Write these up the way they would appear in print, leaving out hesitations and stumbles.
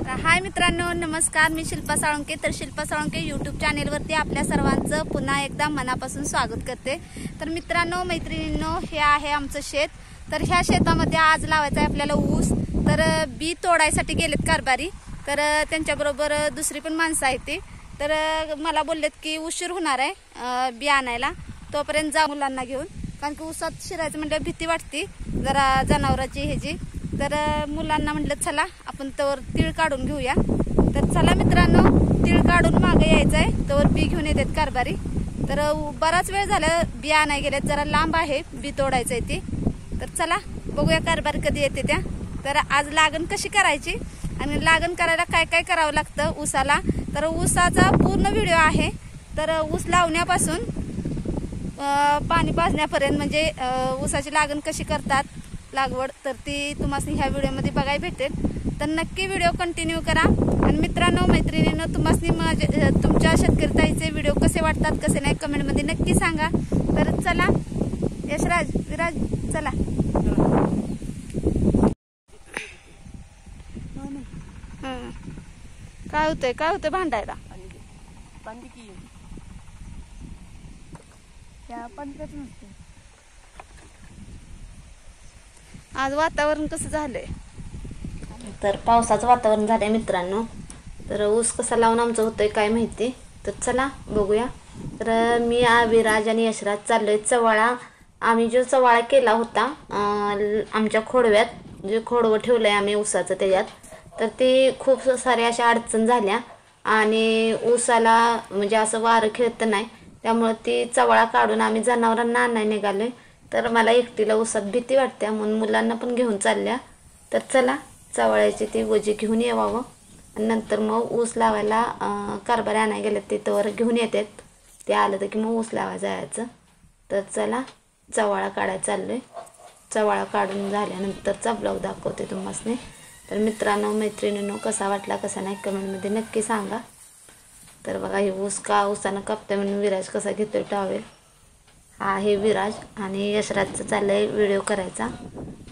हाय मित्रांनो, नमस्कार. मी शिल्पा साळुंके. तर शिल्पा साळुंके यूट्यूब चॅनेलवरती आपल्या सर्वांचं पुन्हा एकदा मनापासून स्वागत करते. तर मित्रांनो, मैत्रिणींनो, हे आहे आमचं शेत. तर ह्या शेतामध्ये आज लावायचं आहे आपल्याला ऊस. तर बी तोडायसाठी गेलेत कारभारी. तर त्यांच्याबरोबर दुसरी पण माणसं आहेत ती. तर मला बोललेत की उशीर होणार आहे बी आणायला, तोपर्यंत जा मुलांना घेऊन. कारण की ऊसात शिरायचं म्हणजे भीती वाटते जरा जनावरांची ह्याची. तर मुलांना म्हटलं चला आपण तवर तीळ काढून घेऊया. तर चला मित्रांनो, तीळ काढून मागे यायचं आहे, तवर बी घेऊन येतात कारभारी. तर बराच वेळ झाला बी आणाय गेल्यात, जरा लांब आहे बी तोडायचं आहे ती. तर चला बघूया कारभारी कधी येते त्या. तर आज लागण कशी करायची आणि लागण करायला काय काय करावं लागतं ऊसाला, तर ऊसाचा पूर्ण व्हिडिओ आहे. तर ऊस लावण्यापासून पाणी पाजण्यापर्यंत म्हणजे ऊसाची लागण कशी करतात लागवड, तर ती तुम्हाला ह्या व्हिडिओमध्ये बघायला भेटेल. तर नक्की व्हिडिओ कंटिन्यू करा. आणि मित्रांनो, मैत्रिणींनो, तुम्हाला तुमच्या शेतकरी ताईचे व्हिडिओ कसे वाटतात कसे नाही कमेंटमध्ये नक्की सांगा. तर चला यशराज, विराज, चला. काय होतंय भांडायला? आज वातावरण कसं झालंय? तर पावसाचं वातावरण झालंय मित्रांनो. तर ऊस कसा लावून आमचं होतंय काय माहिती. तर चला बघूया. तर मी विराज आणि यशराज चाललोय चवाळा. आम्ही जो चवाळा केला होता आमच्या खोडव्यात, जे खोडवं ठेवलंय आम्ही ऊसाचं त्याच्यात, तर ते खूप साऱ्या अशा अडचण झाल्या आणि ऊसाला म्हणजे असं वारं खेळतं नाही, त्यामुळे ती चवाळा काढून आम्ही जनावरांना आणायला निघालोय. तर मला एकटीला ऊसात भीती वाटते म्हणून मुलांना पण घेऊन चालल्या. तर चला चवाळ्याची ती वजी घेऊन यावं आणि नंतर मग ऊस लावायला कारभारी आणायला गेले ते तर घेऊन येतात. ते आलं तर की मग ऊस लावायला जायचं. तर चला चवाळा काढायला चाललोय. चवाळा काढून झाल्यानंतरचा ब्लॉग दाखवते तुम्हाला. तर मित्रांनो, मैत्रिणींनो, कसा वाटला कसा नाही कमेंटमध्ये नक्की सांगा. तर बघा हे ऊस ऊसानं कापते म्हणून विराज कसा घेतोय टॉवेल. हा आहे विराज आणि यशराजचं चाललंय व्हिडिओ करायचा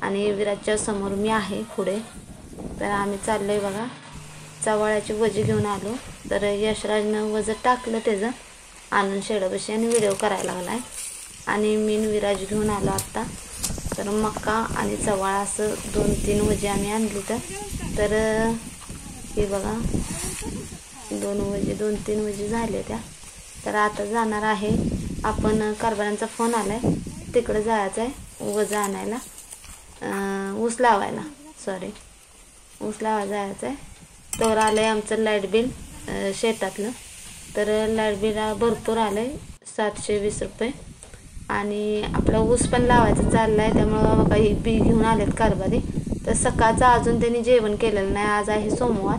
आणि विराजच्या समोर मी आहे पुढे. तर आम्ही चाललोय बघा चवाळ्याची वजी घेऊन आलो. तर यशराजनं वजन टाकलं त्याचं आणून शेडापाशी आणि व्हिडिओ करायला लागलाय. आणि मी विराज घेऊन आलो आत्ता. तर मका आणि चवाळा असं 2-3 वजी आम्ही आणली. तर हे बघा 2-3 वजी झाले त्या. तर आता जाणार आहे आपण. कारभारांचा फोन आलाय, तिकडे जायचं आहे वजा आणायला, ऊस लावायला जायचं आहे. तर आलं आहे आमचं लाईट बिल शेतातलं. तर लाईट बिल भरपूर आलं आहे 720 रुपये. आणि आपला ऊस पण लावायचं चाललं आहे, त्यामुळं बघा ही बी घेऊन आलेत कारभारी. तर सकाळचं अजून त्यांनी जेवण केलेलं नाही. आज आहे सोमवार,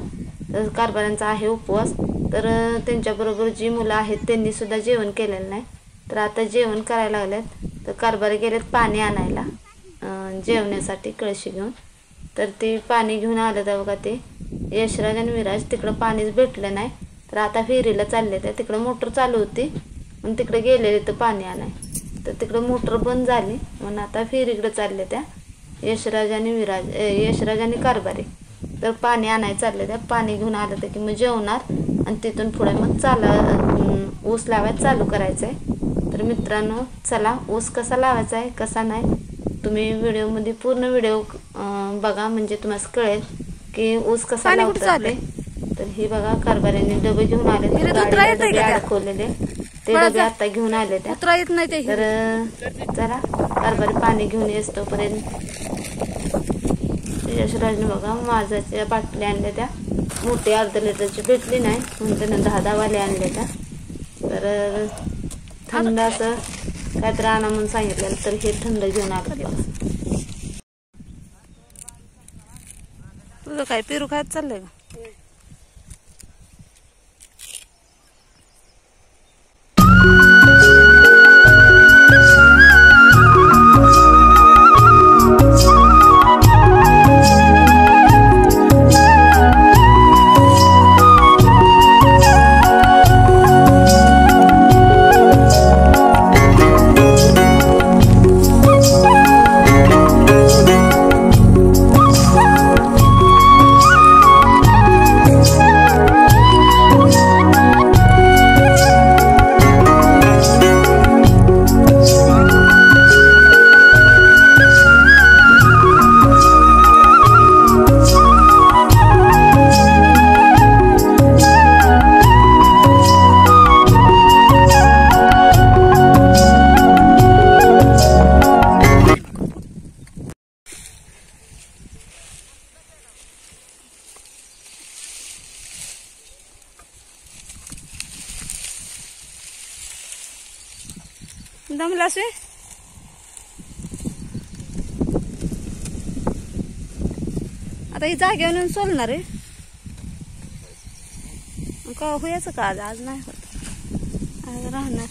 तर कारभारांचा आहे उपवास. तर त्यांच्याबरोबर जी मुलं आहेत त्यांनीसुद्धा जेवण केलेलं नाही. तर आता जेवण करायला लागलेत. तर कारभारी गेलेत पाणी आणायला जेवण्यासाठी कळशी घेऊन. तर ते पाणी घेऊन आलं तर बघा ते यशराज आणि विराज तिकडं पाणीच भेटलं नाही. तर आता विहिरीला चालले. त्या तिकडं मोटर चालू होती म्हणून तिकडे गेलेले तर पाणी आणाय. तर तिकडं मोटर बंद झाली म्हणून आता विहिरीकडे चालले त्या यशराज आणि कारभारी. तर पाणी आणायला चालले त्या. पाणी घेऊन आलं तर की मग जेवणार आणि तिथून पुढे मग ऊस लावायला चालू करायचं आहे. तर मित्रांनो चला, ऊस कसा लावायचा आहे कसा नाही तुम्ही व्हिडिओमध्ये पूर्ण व्हिडिओ बघा, म्हणजे तुम्हाला कळेल की ऊस कसा लावतात ते. तर ही बघा कारभारीने डबे घेऊन आले, अडकवलेले ते डबे आता घेऊन आले त्या. तर चला कारभारी पाणी घेऊन येस तोपर्यंत यशराजने बघा माझ्याच्या बाटल्या आणल्या त्या. मोठी 1/2 लिटरची भेटली नाही म्हणून त्यानं 10 वाले आणले त्या. तर थंड असं काहीतरी आणा म्हणून सांगितलेलं, तर हे थंड घेऊन आलं. तुझं काय पेरू खायचं चाललंय का? दमलास व्हय? आता ही जागेवर नेऊन सोलणार आहे का? होयाचं का आज? आज नाही होत, आज राहणार.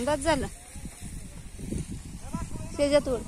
बस झालं त्याच्यात वर.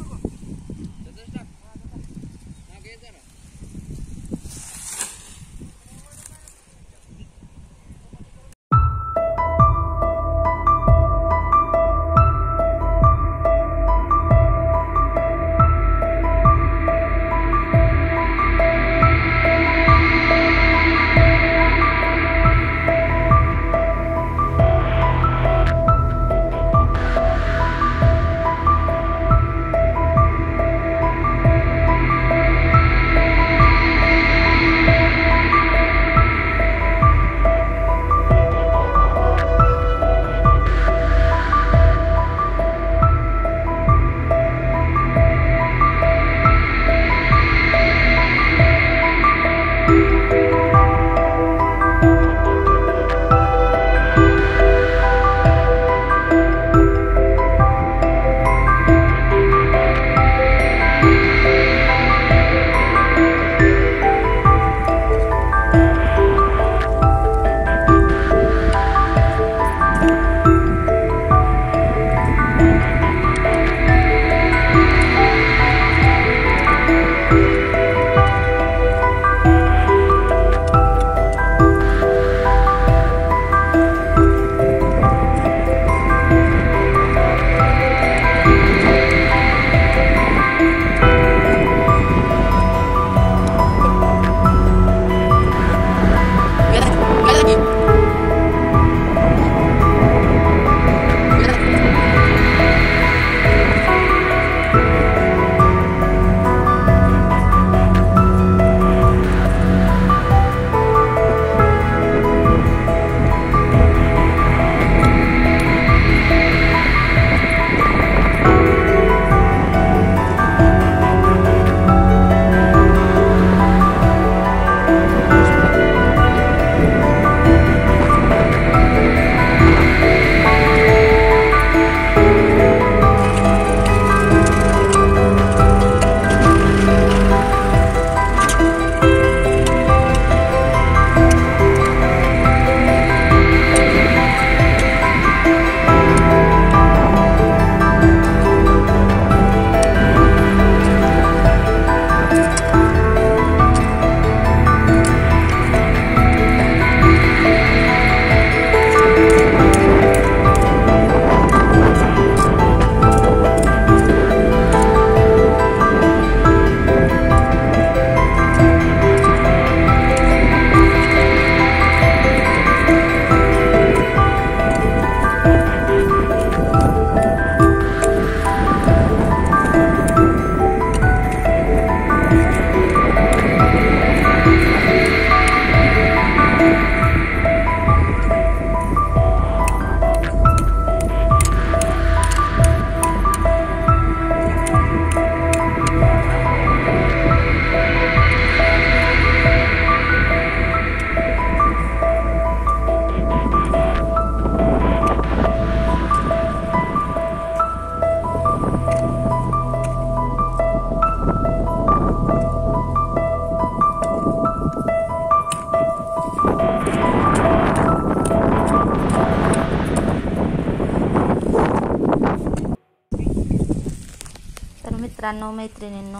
मित्रांनो मैत्रिणींनो,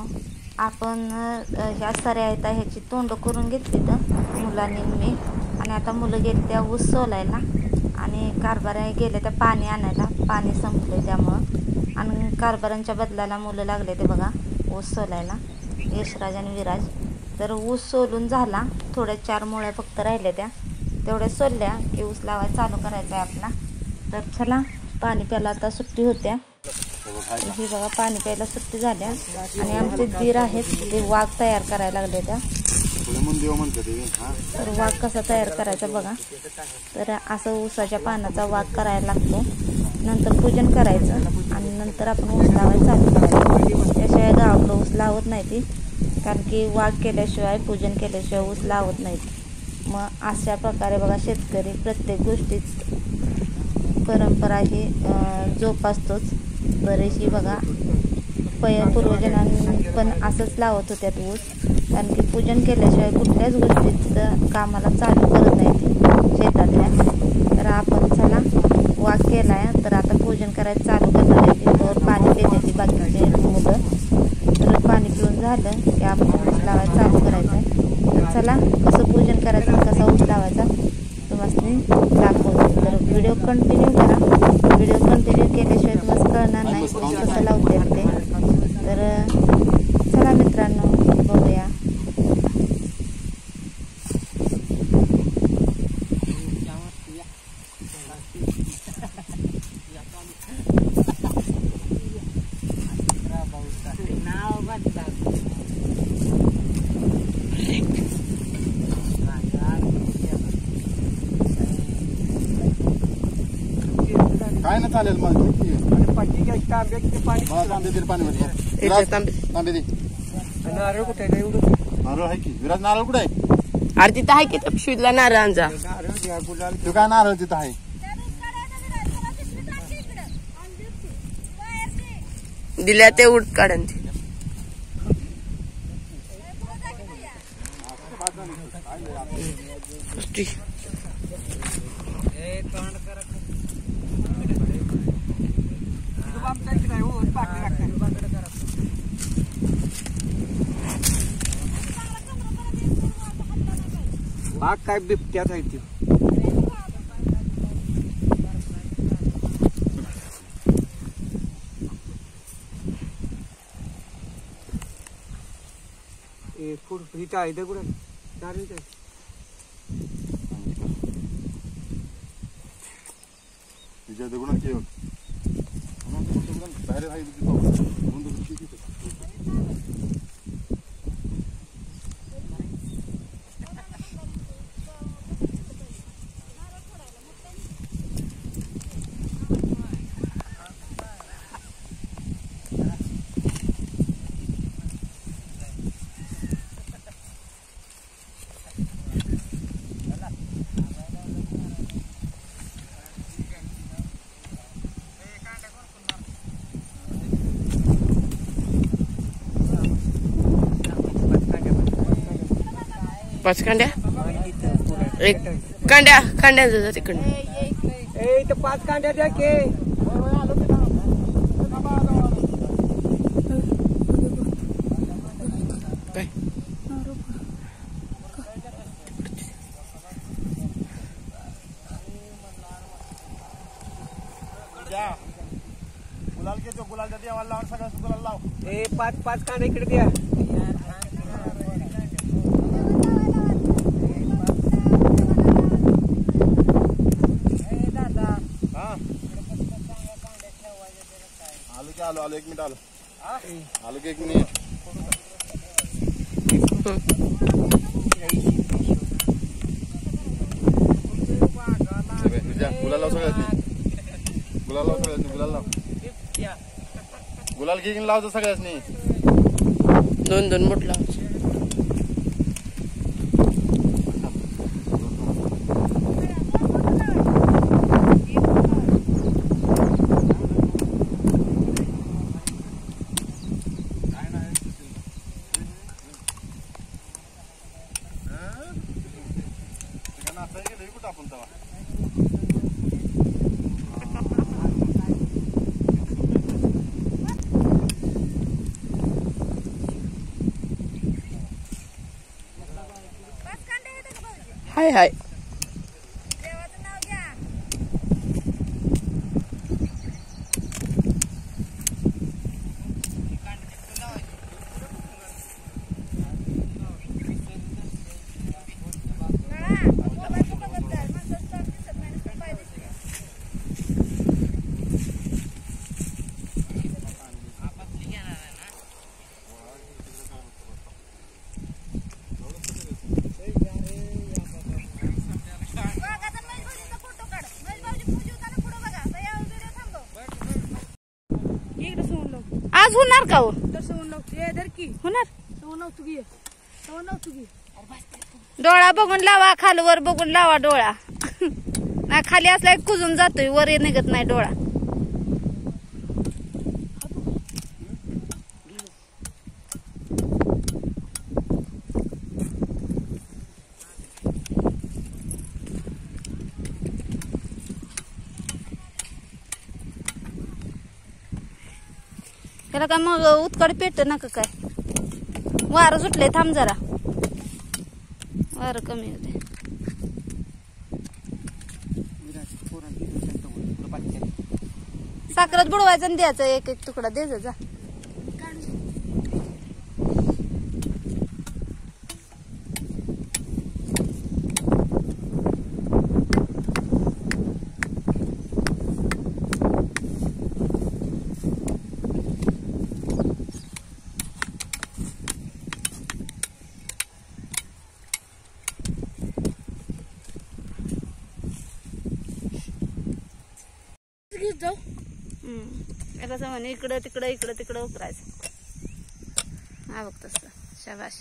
आपण ह्या सऱ्या आहेत ह्याची तोंड करून घेतली तर मुलांनी मी, आणि आता मुलं गेले त्या ऊस सोलायला आणि कारभाऱ्या गेले त्या पाणी आणायला. पाणी संपलं त्यामुळं, आणि कारभारांच्या बदलाला मुलं लागले ते बघा ऊस सोलायला, यशराज आणि विराज. तर ऊस सोलून झाला, थोड्या 4 मुळ्या फक्त राहिल्या त्या, तेवढ्या सोलल्या की ऊस लावायला चालू करायचा आहे आपला. तर चला पाणी प्यायला आता सुट्टी होत्या. हे बघा पाणी प्यायला सुट्टी झाल्या, आणि आमचे दीर आहेत ते वाघ तयार करायला लागले त्या. तर वाघ कसा तयार करायचा बघा. तर असं ऊसाच्या पानाचा वाघ करायला लागतो, नंतर पूजन करायचं आणि नंतर आपण ऊस लावायला चालू करायचं. त्याशिवाय गावाकडं ऊस लावत नाही ती, कारण की वाघ केल्याशिवाय पूजन केल्याशिवाय ऊस लावत नाही. मग अशा प्रकारे बघा शेतकरी प्रत्येक गोष्टीत परंपरा ही जोपासतोच. बरेचशी बघा पूर्वजनांनी पण असंच लावत होत्यात ऊस, कारण की पूजन केल्याशिवाय कुठल्याच गोष्टीचं कामाला चालू करत नाही ते शेतातल्या. तर आपण चला वाक केलाय, तर आता पूजन करायचं चालू करणार आहे. तर पाणी देते ती बाकीचे मुलं. तर पाणी पिऊन झालं की आपण ऊस लावायला चालू करायचं आहे. तर चला कसं पूजन करायचं, कसा ऊस लावायचा तुम्हाला दाखवते. तर व्हिडिओ कंटिन्यू करा. व्हिडिओ कंटिन्यू केल्याशिवाय तुम्हाला कळणार नाही ऊस कसं लावते ते. तर चला मित्रांनो बघूया. काय ना चालेल मग तांबे दे. नारळ कुठे आहे एवढं? नारळ आहे की विराज, नारळ कुठे आहे? अरे तिथं आहे की पिशवीतला नारळांचा. तू काय नारळ तिथं आहे? दिल्या ते उठ काढून बाग काय बिबट्यात आहे ती. इथं आहे दगड डायरेक्ट आहे. तुझ्या दगडात केलं बाहेर आहे. पाच कांड्या, एक कांड्या तिकडनं. इथं 5 कांड्या द्या की. काय गुलाल घेतो, गुलालच्या देवाला लावून सगळ्या गुलाल लाव. 5 कांड्या इकडे द्या. आलो 1 मिनिट आलो की 1 मिनिट. गुलाल लाव सगळ्यात, गुलाल लाव. गुलाल घेऊन लावतो सगळ्याच. 2 मोठ लावायचे. हाय आज होणार का हो? तर सवण लावतो. ए धर की होणार. सवण लावतो की. सवण लावतो की. डोळा बघून लावा, खालवर बघून लावा डोळा. नाही खाली असला की कुजून जातोय, वर निघत नाही डोळा. त्याला काय मग उत्कड पेट नका काय. वारं सुटले, थांब जरा, वारं कमी होते. साखरात बुडवायचं आणि द्यायचं, एक एक तुकडा द्यायचा जा. कसं म्हणे इकडं तिकडं इकडं तिकडं उकरायचं. हा बघ तसं. शाबाश.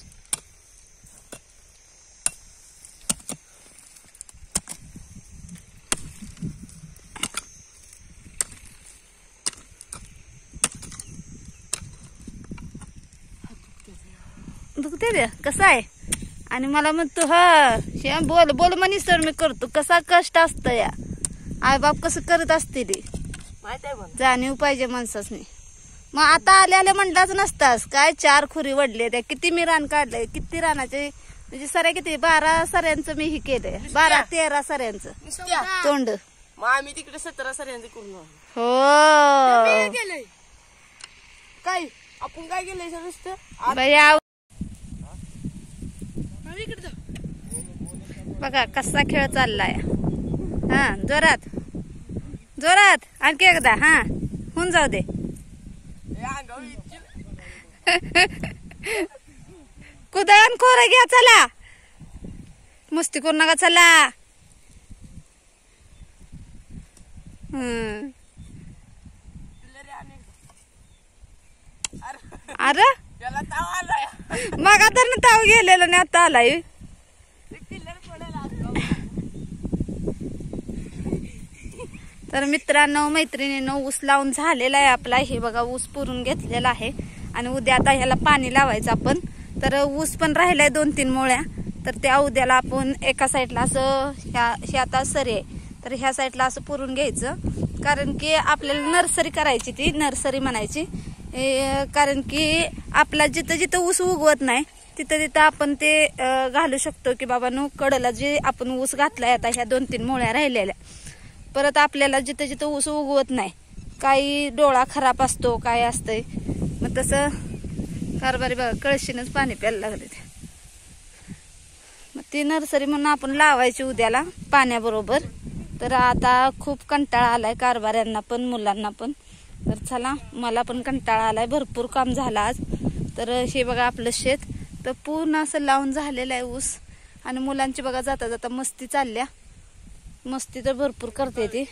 दुखते रे कसं आहे. आणि मला म्हणतो हा बोल बोल म्हणीस तर मी करतो. कसा कष्ट असतं या, आई बाप कसं करत असते रे, जाणीव पाहिजे माणसासनी. मग आता आले म्हणलाच नसतास काय. 4 खुरी वडले त्या, किती मी रान काढलंय, किती रानाचे म्हणजे सऱ्या किती 12 सऱ्यांचं मी ही केलंय. 12-13 सऱ्यांचं तोंड. मग आम्ही तिकडे 17 सऱ्यांचं करून हो केलंय. काय आपण काय केलंय सर भैया. बघा कसा खेळ चाललाय. हा जोरात जोरात आणखी एकदा. हा होऊन जाऊ दे. कुदळण खोर घ्या, चला मस्ती करू नका, चला. अरे मग आता ताव गेलेला नाही, आता आलाय. तर मित्रांनो मैत्रिणींनो ऊस लावून झालेला आहे आपला. हे बघा ऊस पुरून घेतलेला आहे आणि उद्या आता ह्याला पाणी लावायचं आपण. तर ऊस पण राहिलाय 2-3 मोळ्या. तर त्या उद्याला आपण एका साईडला असं हे आता सरी आहे तर ह्या साईडला असं पुरून घ्यायचं. कारण की आपल्याला नर्सरी करायची, ती नर्सरी म्हणायची. कारण की आपला जिथं जिथं ऊस उगवत नाही तिथं तिथं आपण ते घालू शकतो की बाबा नो कडला जे आपण ऊस घातलाय आता ह्या 2-3 मोळ्या राहिलेल्या. परत आपल्याला जिथं जिथं ऊस उगवत नाही, काही डोळा खराब असतो, काय असतंय, मग तसं कारभारी बघा कळशीनच पाणी प्यायला लागले ते. मग ती नर्सरी म्हणून आपण लावायची उद्याला पाण्याबरोबर. तर आता खूप कंटाळा आलाय कारभाऱ्यांना पण मुलांना पण. तर चला मला पण कंटाळा आलाय, भरपूर काम झालं आज. तर हे बघा आपलं शेत तर पूर्ण असं लावून झालेलं आहे ऊस. आणि मुलांची बघा जाता जाता मस्ती चालल्या. मस्ती तर भरपूर करते ती.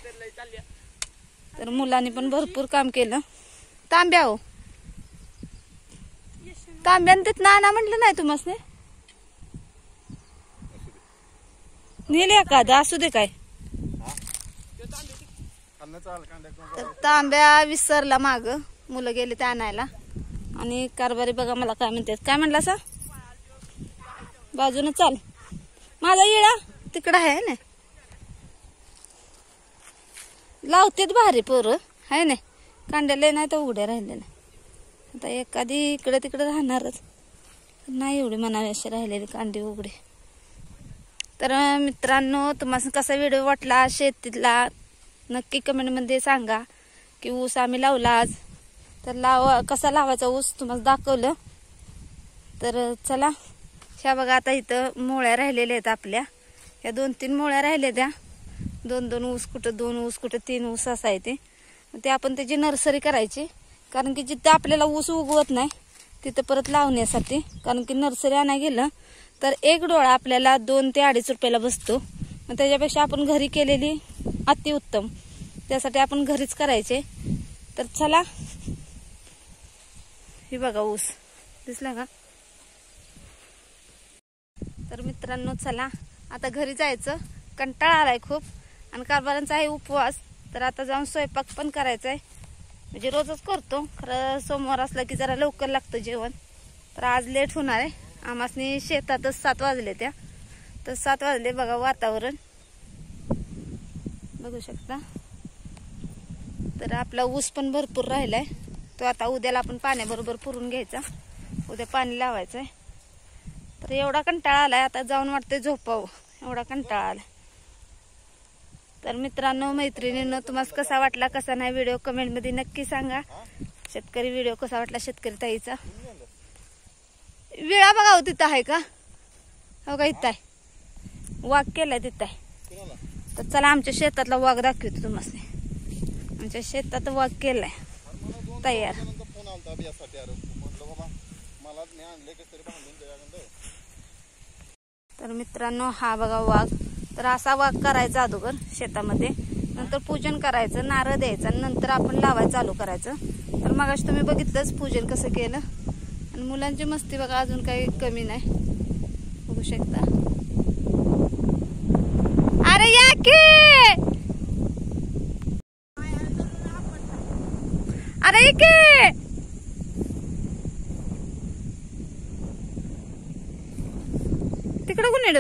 तर मुलांनी पण भरपूर काम केलं. तांब्या हो तांब्यान तिथं आणा म्हटलं नाही तुम्हाला. नेले एखादा असू दे काय. तर तांब्या विसरला माग, मुलं गेले ते आणायला. आणि कारभारी बघा मला काय म्हणतात. काय म्हणला सा बाजून चाल, माझा येळा तिकडं आहे ना. लावतेत भारी पोरं आहे ना, कांड्याला नाही तर उघड्या राहिलेल्या. आता एखादी इकडे तिकडे राहणारच नाही, एवढी म्हणावी अशी राहिलेली कांडी उघडे. तर मित्रांनो तुम्हाला कसा व्हिडिओ वाटला शेतीतला नक्की कमेंटमध्ये सांगा. की ऊस आम्ही लावला आज, तर कसा लावायचा ऊस तुम्हाला दाखवलं. तर चला ह्या बघा आता इथं मोळ्या राहिलेल्या आहेत आपल्या. ह्या 2-3 मोळ्या राहिल्या त्या. 2-2 ऊस कुठं 2 ऊस कुठं 3 ऊस असायचे. ते आपण त्याची नर्सरी करायची. कारण की जिथं आपल्याला ऊस उगवत नाही तिथं परत लावण्यासाठी. कारण की नर्सरी आणायला गेलं तर एक डोळा आपल्याला 2 ते 2.5 रुपयाला बसतो. मग त्याच्यापेक्षा आपण घरी केलेली अतिउत्तम. त्यासाठी आपण घरीच करायचे. तर चला हे बघा ऊस दिसला का. तर मित्रांनो चला आता घरी जायचं, कंटाळा आलाय खूप आणि कारभारांचा आहे उपवास. तर आता जाऊन स्वयंपाक पण करायचा आहे, म्हणजे रोजच करतो खरं, सोमवार असला की जरा लवकर लागतं जेवण. तर आज लेट होणार आहे. आम्हासनी शेतातच 7 वाजले त्या, तर 7 वाजले बघा. वातावरण बघू शकता. तर आपला ऊस पण भरपूर राहिलाय, तो आता उद्याला आपण पाण्याबरोबर पुरून घ्यायचा, उद्या पाणी लावायचंय. तर एवढा कंटाळा आलाय आता जाऊन वाटतंय झोपावं, एवढा कंटाळा आलाय. तर मित्रांनो मैत्रिणींनो, तुम्हाला कसा वाटला कसा नाही व्हिडिओ कमेंटमध्ये नक्की सांगा. शेतकरी व्हिडिओ कसा वाटला शेतकरी ताईचा. विळा बघा तिथं आहे का, हो का, इथं आहे वाघ केलाय तिथं आहे. तर चला आमच्या शेतातला वाघ दाखवतो तुम्हाला. आमच्या शेतात वाघ केलाय तयार. तर मित्रांनो हा बघा वाघ. तर असा वाघ करायचा अगोदर शेतामध्ये, नंतर पूजन करायचं, नारळ द्यायचं आणि नंतर आपण लावायला चालू करायचं. तर मगाशी तुम्ही बघितलंच पूजन कसं केलं. आणि मुलांची मस्ती बघा अजून काही कमी नाही, बघू शकता. अरे या की, अरे की तिकडं कोण येड